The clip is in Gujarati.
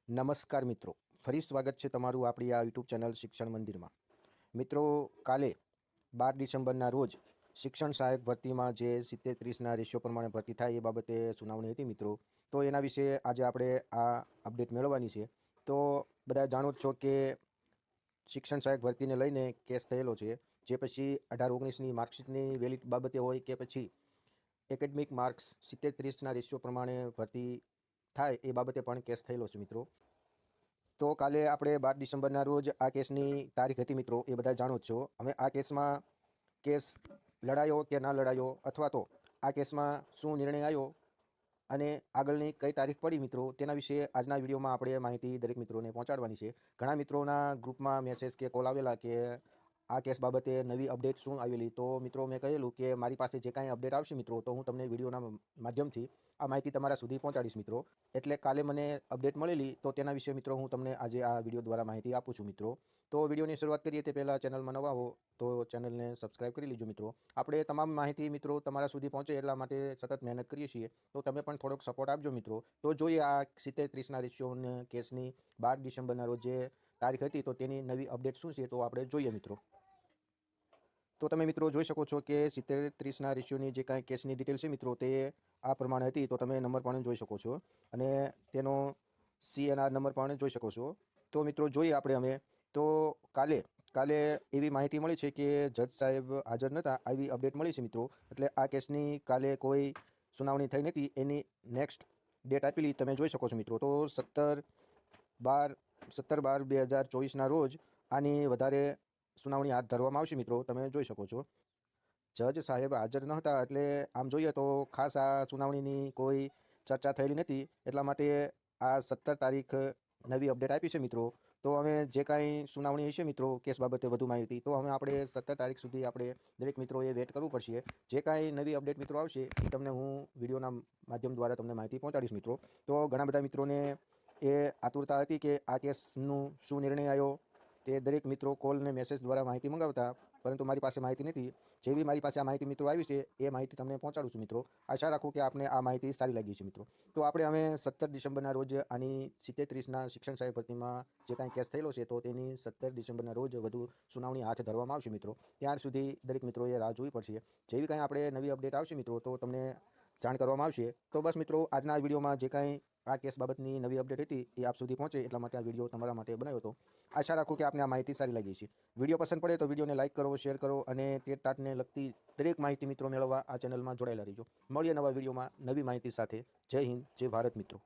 નમસ્કાર મિત્રો, ફરી સ્વાગત છે તમારું આપણી આ યુટ્યુબ ચેનલ શિક્ષણ મંદિરમાં. મિત્રો, કાલે 12 ડિસેમ્બરના રોજ શિક્ષણ સહાયક ભરતીમાં જે 70-30ના રેશિયો પ્રમાણે ભરતી થાય એ બાબતે સુનાવણી હતી મિત્રો. તો એના વિશે આજે આપણે આ અપડેટ મેળવવાની છે. તો બધા જાણો જ છો કે શિક્ષણ સહાયક ભરતીને લઈને કેસ થયેલો છે, જે પછી 18-19ની માર્કશીટની વેલિડ બાબતે હોય કે પછી એકેડમિક માર્ક્સ 70-30ના રેશિયો પ્રમાણે ભરતી થાય એ બાબતે પણ કેસ થયેલો છે મિત્રો. તો કાલે આપણે 12 ડિસેમ્બરના રોજ આ કેસની તારીખ હતી મિત્રો, એ બધા જાણો જ છો. હવે આ કેસમાં કેસ લડાયો કે ના લડાયો, અથવા તો આ કેસમાં શું નિર્ણય આવ્યો અને આગળની કઈ તારીખ પડી મિત્રો, તેના વિશે આજના વિડીયોમાં આપણે માહિતી દરેક મિત્રોને પહોંચાડવાની છે. ઘણા મિત્રોના ગ્રુપમાં મેસેજ કે કોલ આવેલા કે આ કેસ બાબતે નવી અપડેટ શું આવેલી. તો મિત્રો, મેં કહેલું કે મારી પાસે જે કાંઈ અપડેટ આવશે મિત્રો, તો હું તમને વિડીયોના માધ્યમથી આ માહિતી તમારા સુધી પહોંચાડીશ મિત્રો. એટલે કાલે મને અપડેટ મળેલી, તો તેના વિશે મિત્રો હું તમને આજે આ વિડીયો દ્વારા માહિતી આપું છું મિત્રો. તો વિડીયોની શરૂઆત કરીએ તે પહેલાં ચેનલમાં નવા હો તો ચેનલને સબસ્ક્રાઈબ કરી લીજો મિત્રો. આપણે તમામ માહિતી મિત્રો તમારા સુધી પહોંચે એટલા માટે સતત મહેનત કરીએ છીએ, તો તમે પણ થોડોક સપોર્ટ આપજો મિત્રો. તો જોઈએ આ 70-30ના રેશિયોને કેસની 12 ડિસેમ્બરના રોજ જે તારીખ હતી, તો તેની નવી અપડેટ શું છે તો આપણે જોઈએ મિત્રો. તો તમે મિત્રો જોઈ શકો છો કે 70-30ના રેશિયોની જે કાંઈ કેસની ડિટેલ છે મિત્રો, તે આ પ્રમાણે હતી. તો તમે નંબર પણ જોઈ શકો છો અને તેનો CNR નંબર પણ જોઈ શકો છો. તો મિત્રો જોઈએ આપણે અમે. તો કાલે એવી માહિતી મળી છે કે જજ સાહેબ હાજર નહોતા, આવી અપડેટ મળી છે મિત્રો. એટલે આ કેસની કાલે કોઈ સુનાવણી થઈ નથી. એની નેક્સ્ટ ડેટ આપેલી તમે જોઈ શકો છો મિત્રો. તો 17/12/2024ના રોજ આની વધારે સુનાવણી હાથ ધરવામાં આવશે મિત્રો, તમે જોઈ શકો છો. જજ સાહેબ હાજર ન હતા, એટલે આમ જોઈએ તો ખાસ આ સુનાવણીની કોઈ ચર્ચા થયેલી નથી. એટલા માટે આ 17 તારીખ નવી અપડેટ આપી છે મિત્રો. તો હવે જે કાંઈ સુનાવણી હશે મિત્રો કેસ બાબતે વધુ માહિતી, તો હવે આપણે 17 તારીખ સુધી આપણે દરેક મિત્રોએ વેટ કરવું પડશે. જે કાંઈ નવી અપડેટ મિત્રો આવશે એ તમને હું વિડીયોના માધ્યમ દ્વારા તમને માહિતી પહોંચાડીશ મિત્રો. તો ઘણા બધા મિત્રોને એ આતુરતા હતી કે આ કેસનું શું નિર્ણય આવ્યો, તે દરેક મિત્રો કોલ અને મેસેજ દ્વારા માહિતી મંગાવતા, પરંતુ મારી પાસે માહિતી નથી. જેવી મારી પાસે આ માહિતી મિત્રો આવી છે એ માહિતી તમને પહોંચાડું છું મિત્રો. આશા રાખું કે આપને આ માહિતી સારી લાગી છે મિત્રો. તો આપણે હવે 17 ડિસેમ્બરના રોજ આની 70-30ના શિક્ષણ સહાયક ભરતીમાં જે કાંઈ કેસ થયેલો છે, તો તેની 17 ડિસેમ્બરના રોજ વધુ સુનાવણી હાથ ધરવામાં આવશે મિત્રો. ત્યાર સુધી દરેક મિત્રોએ રાહ જોવી પડશે. જેવી કાંઈ આપણે નવી અપડેટ આવશે મિત્રો, તો તમને જાણ કરવામાં આવશે. તો બસ મિત્રો, આજના વિડીયોમાં જે કાંઈ આ કેસ બાબતની નવી અપડેટ હતી એ આપ સુધી પહોંચે એટલા માટે આ વિડીયો તમારા માટે બનાવ્યો હતો. આશા રાખું કે આપને આ માહિતી સારી લાગી છે. વિડીયો પસંદ પડે તો વિડીયોને લાઇક કરો, શેર કરો અને ટેટટાટને લગતી દરેક માહિતી મિત્રો મેળવવા આ ચેનલમાં જોડાયેલા રહીજો. મળીએ નવા વિડીયોમાં નવી માહિતી સાથે. જય હિન્દ, જય ભારત મિત્રો.